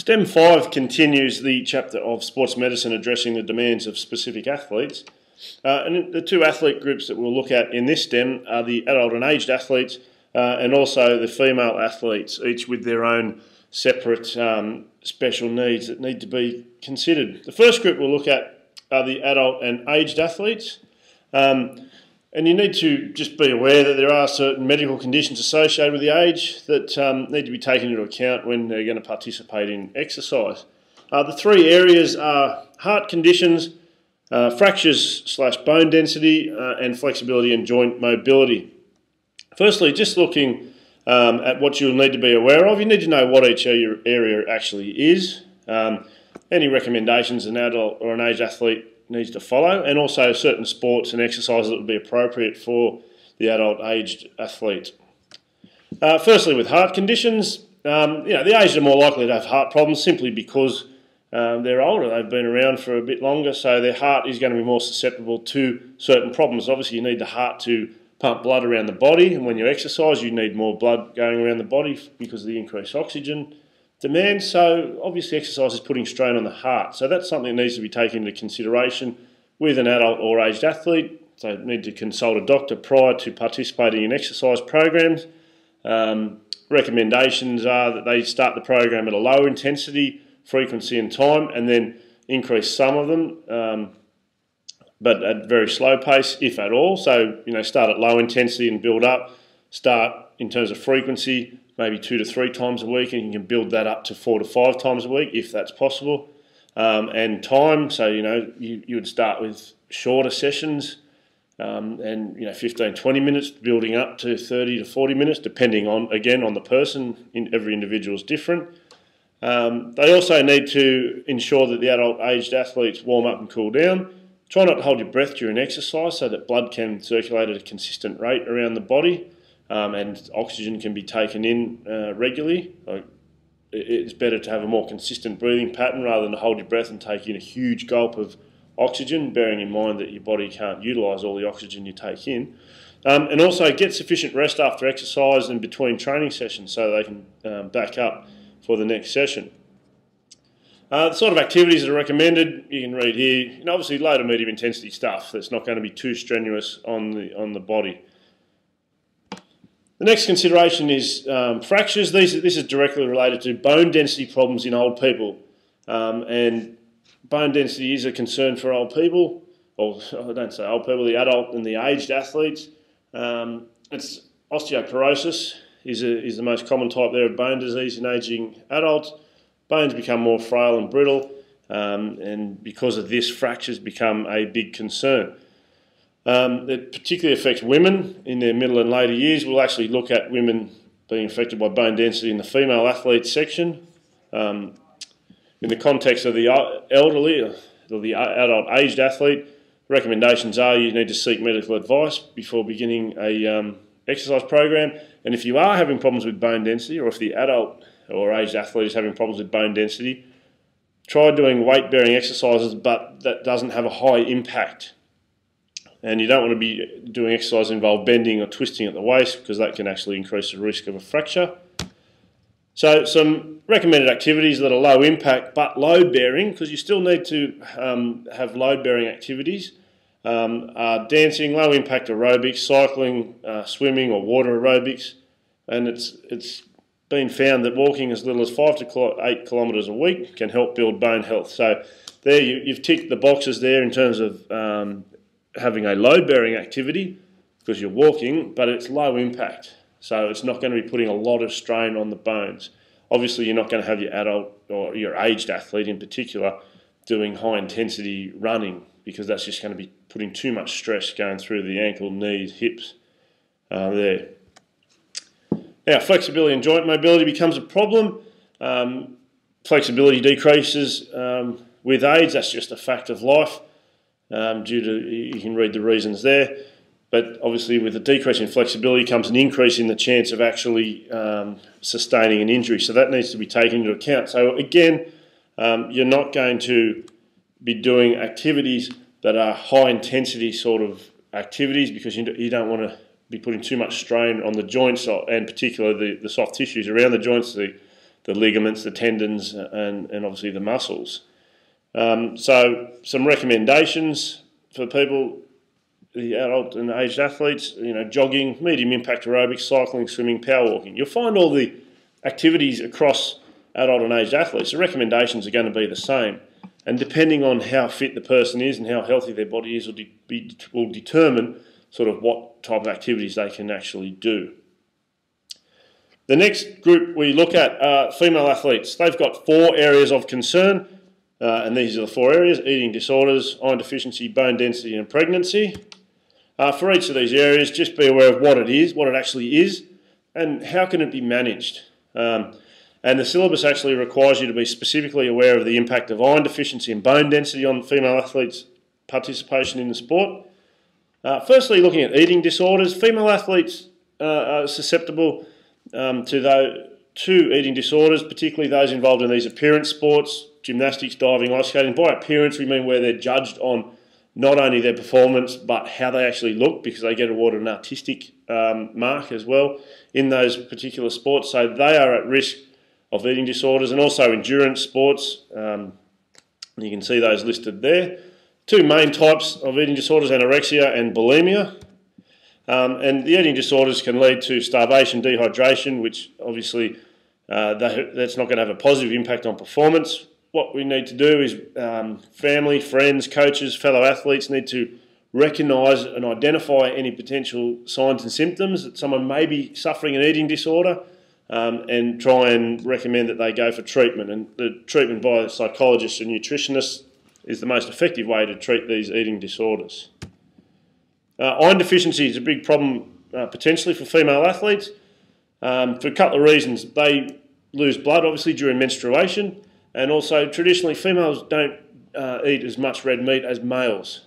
STEM 5 continues the chapter of sports medicine addressing the demands of specific athletes. And the two athlete groups that we'll look at in this STEM are the adult and aged athletes and also the female athletes, each with their own separate special needs that need to be considered. The first group we'll look at are the adult and aged athletes. And you need to just be aware that there are certain medical conditions associated with the age that need to be taken into account when they're going to participate in exercise. The three areas are heart conditions, fractures/bone density, and flexibility and joint mobility. Firstly, just looking at what you'll need to be aware of, you need to know what each area actually is, any recommendations an adult or an aged athlete needs to follow, and also certain sports and exercises that would be appropriate for the adult aged athlete. Firstly, with heart conditions, the aged are more likely to have heart problems simply because they're older, they've been around for a bit longer, so their heart is going to be more susceptible to certain problems. Obviously, you need the heart to pump blood around the body, and when you exercise, you need more blood going around the body because of the increased oxygen demand. So obviously exercise is putting strain on the heart. So that's something that needs to be taken into consideration with an adult or aged athlete. So you need to consult a doctor prior to participating in exercise programs. Recommendations are that they start the program at a low intensity, frequency and time, and then increase some of them, but at a very slow pace, if at all. So, start at low intensity and build up. Start in terms of frequency, maybe 2 to 3 times a week, and you can build that up to 4 to 5 times a week if that's possible. And time, so you would start with shorter sessions and 15-20 minutes, building up to 30 to 40 minutes, depending on the person. Every individual is different. They also need to ensure that the adult aged athletes warm up and cool down. Try not to hold your breath during exercise so that blood can circulate at a consistent rate around the body. And oxygen can be taken in regularly. It's better to have a more consistent breathing pattern rather than hold your breath and take in a huge gulp of oxygen, bearing in mind that your body can't utilise all the oxygen you take in. And also get sufficient rest after exercise and between training sessions so they can back up for the next session. The sort of activities that are recommended, you can read here. Obviously low to medium intensity stuff that's not going to be too strenuous on the body. The next consideration is fractures. This is directly related to bone density problems in old people. And bone density is a concern for old people, or I don't say old people, the adult and the aged athletes. It's osteoporosis is the most common type there of bone disease in ageing adults. Bones become more frail and brittle, and because of this, fractures become a big concern. It particularly affects women in their middle and later years. We'll actually look at women being affected by bone density in the female athlete section. In the context of the elderly or the adult aged athlete, recommendations are you need to seek medical advice before beginning a exercise program. And if you are having problems with bone density, or if the adult or aged athlete is having problems with bone density, try doing weight-bearing exercises, but that doesn't have a high impact. And you don't want to be doing exercise that involve bending or twisting at the waist because that can actually increase the risk of a fracture. So some recommended activities that are low impact but load bearing, because you still need to have load bearing activities, are dancing, low impact aerobics, cycling, swimming or water aerobics. And it's been found that walking as little as 5 to 8 kilometres a week can help build bone health. So there you've ticked the boxes there in terms of having a load-bearing activity because you're walking, but it's low impact. So it's not going to be putting a lot of strain on the bones. Obviously, you're not going to have your adult or your aged athlete in particular doing high-intensity running because that's just going to be putting too much stress going through the ankle, knees, hips there. Now, flexibility and joint mobility becomes a problem. Flexibility decreases with age. That's just a fact of life. You can read the reasons there, but obviously with a decrease in flexibility comes an increase in the chance of actually sustaining an injury, so that needs to be taken into account. So again, you're not going to be doing activities that are high intensity sort of activities because you don't want to be putting too much strain on the joints and particularly the soft tissues around the joints, the the ligaments, the tendons, and obviously the muscles. So some recommendations for people, the adult and aged athletes, jogging, medium impact aerobics, cycling, swimming, power walking. You'll find all the activities across adult and aged athletes. The recommendations are going to be the same. And depending on how fit the person is and how healthy their body is will determine sort of what type of activities they can actually do. The next group we look at are female athletes. They've got 4 areas of concern, and these are the 4 areas: eating disorders, iron deficiency, bone density, and pregnancy. For each of these areas, just be aware of what it is, what it actually is, and how can it be managed. And the syllabus actually requires you to be specifically aware of the impact of iron deficiency and bone density on female athletes' participation in the sport. Firstly, looking at eating disorders, female athletes are susceptible to eating disorders, particularly those involved in these appearance sports, gymnastics, diving, ice skating. By appearance, we mean where they're judged on not only their performance, but how they actually look, because they get awarded an artistic mark as well in those particular sports. So they are at risk of eating disorders, and also endurance sports. You can see those listed there. 2 main types of eating disorders: anorexia and bulimia. And the eating disorders can lead to starvation, dehydration, which obviously that's not going to have a positive impact on performance. What we need to do is family, friends, coaches, fellow athletes need to recognise and identify any potential signs and symptoms that someone may be suffering an eating disorder, and try and recommend that they go for treatment. And the treatment by psychologists and nutritionists is the most effective way to treat these eating disorders. Iron deficiency is a big problem potentially for female athletes for a couple of reasons. They lose blood, obviously, during menstruation, and also traditionally females don't eat as much red meat as males.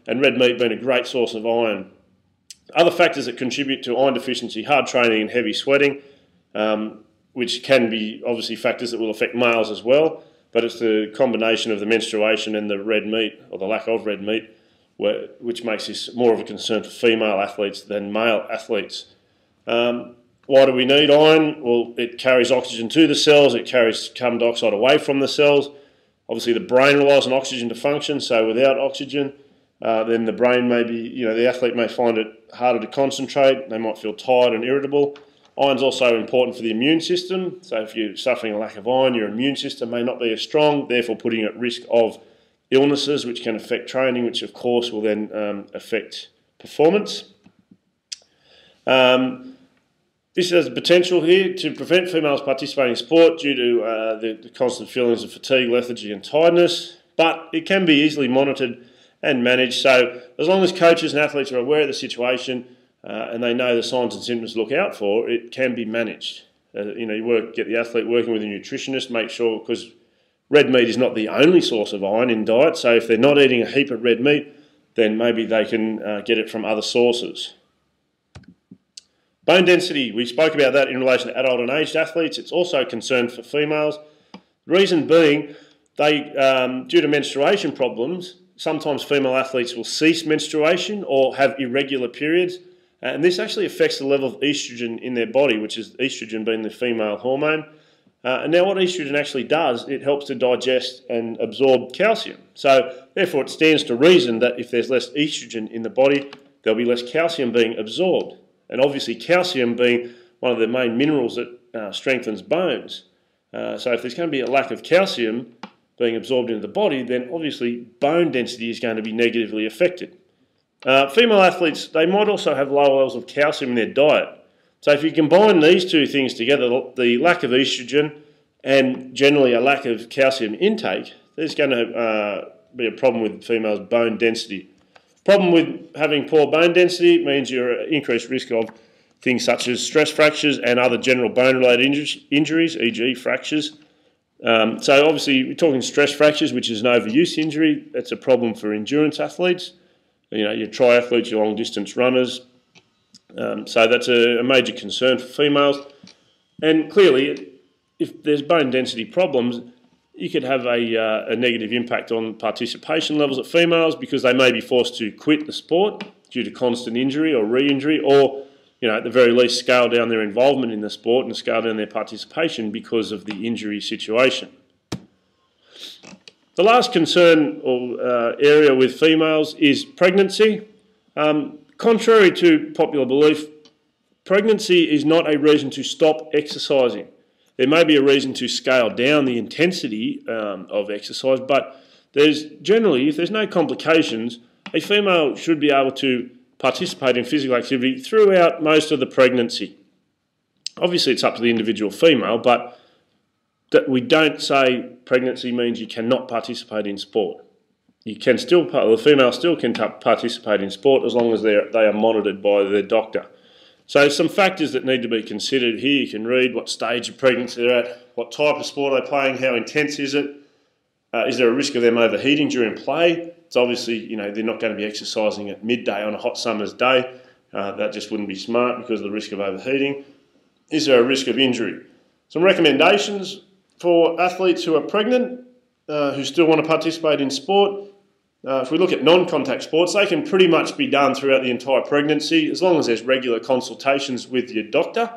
And red meat being a great source of iron. Other factors that contribute to iron deficiency: hard training and heavy sweating, which can be obviously factors that will affect males as well, but it's the combination of the menstruation and the red meat, or the lack of red meat, which makes this more of a concern for female athletes than male athletes. Why do we need iron? Well, it carries oxygen to the cells, it carries carbon dioxide away from the cells. Obviously the brain relies on oxygen to function, so without oxygen, then the brain may be, the athlete may find it harder to concentrate, they might feel tired and irritable. Iron's also important for the immune system, so if you're suffering a lack of iron, your immune system may not be as strong, therefore putting you at risk of illnesses which can affect training, which of course will then affect performance. This has the potential here to prevent females participating in sport due to the constant feelings of fatigue, lethargy and tiredness, but it can be easily monitored and managed. So as long as coaches and athletes are aware of the situation and they know the signs and symptoms to look out for, it can be managed. Get the athlete working with a nutritionist, make sure, because red meat is not the only source of iron in diet, so if they're not eating a heap of red meat, then maybe they can get it from other sources. Bone density, we spoke about that in relation to adult and aged athletes. It's also a concern for females. The reason being, due to menstruation problems, sometimes female athletes will cease menstruation or have irregular periods, and this actually affects the level of estrogen in their body, which is estrogen being the female hormone. And now what estrogen actually does, it helps to digest and absorb calcium. So therefore it stands to reason that if there's less estrogen in the body, there'll be less calcium being absorbed. And obviously calcium being one of the main minerals that strengthens bones. So if there's going to be a lack of calcium being absorbed into the body, then obviously bone density is going to be negatively affected. Female athletes, they might also have lower levels of calcium in their diet. So if you combine these two things together, the lack of estrogen and generally a lack of calcium intake, there's going to be a problem with females' bone density. Problem with having poor bone density means you're at increased risk of things such as stress fractures and other general bone-related injuries, e.g. fractures. So obviously we're talking stress fractures, which is an overuse injury. That's a problem for endurance athletes, your triathletes, your long-distance runners. So that's a major concern for females. And clearly, if there's bone density problems, you could have a negative impact on participation levels of females because they may be forced to quit the sport due to constant injury or re-injury, or at the very least, scale down their involvement in the sport and scale down their participation because of the injury situation. The last concern or area with females is pregnancy. Contrary to popular belief, pregnancy is not a reason to stop exercising. There may be a reason to scale down the intensity of exercise, but generally, if there's no complications, a female should be able to participate in physical activity throughout most of the pregnancy. Obviously, it's up to the individual female, but we don't say pregnancy means you cannot participate in sport. The female still can participate in sport as long as they are monitored by their doctor. So some factors that need to be considered here. You can read what stage of pregnancy they're at, what type of sport they're playing, how intense is it, is there a risk of them overheating during play? It's obviously, they're not going to be exercising at midday on a hot summer's day. That just wouldn't be smart because of the risk of overheating. Is there a risk of injury? Some recommendations for athletes who are pregnant, who still want to participate in sport. If we look at non-contact sports, they can pretty much be done throughout the entire pregnancy as long as there's regular consultations with your doctor.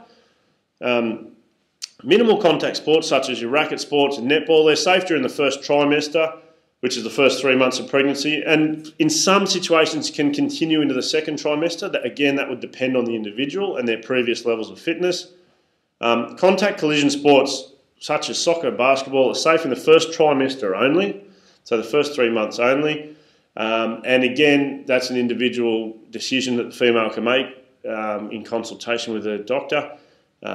Minimal contact sports such as your racket sports and netball, they're safe during the first trimester, which is the first 3 months of pregnancy, and in some situations can continue into the second trimester. That would depend on the individual and their previous levels of fitness. Contact collision sports such as soccer and basketball are safe in the first trimester only, so the first 3 months only. And again, that's an individual decision that the female can make in consultation with her doctor.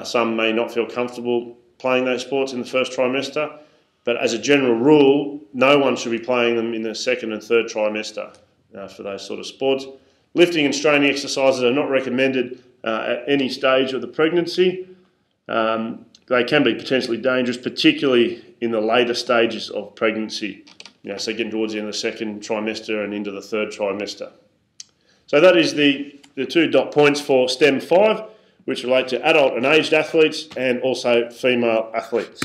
Some may not feel comfortable playing those sports in the first trimester, but as a general rule, no one should be playing them in the second and third trimester for those sort of sports. Lifting and straining exercises are not recommended at any stage of the pregnancy. They can be potentially dangerous, particularly in the later stages of pregnancy. So getting towards the end of the second trimester and into the third trimester. So that is the 2 dot points for STEM 5, which relate to adult and aged athletes and also female athletes.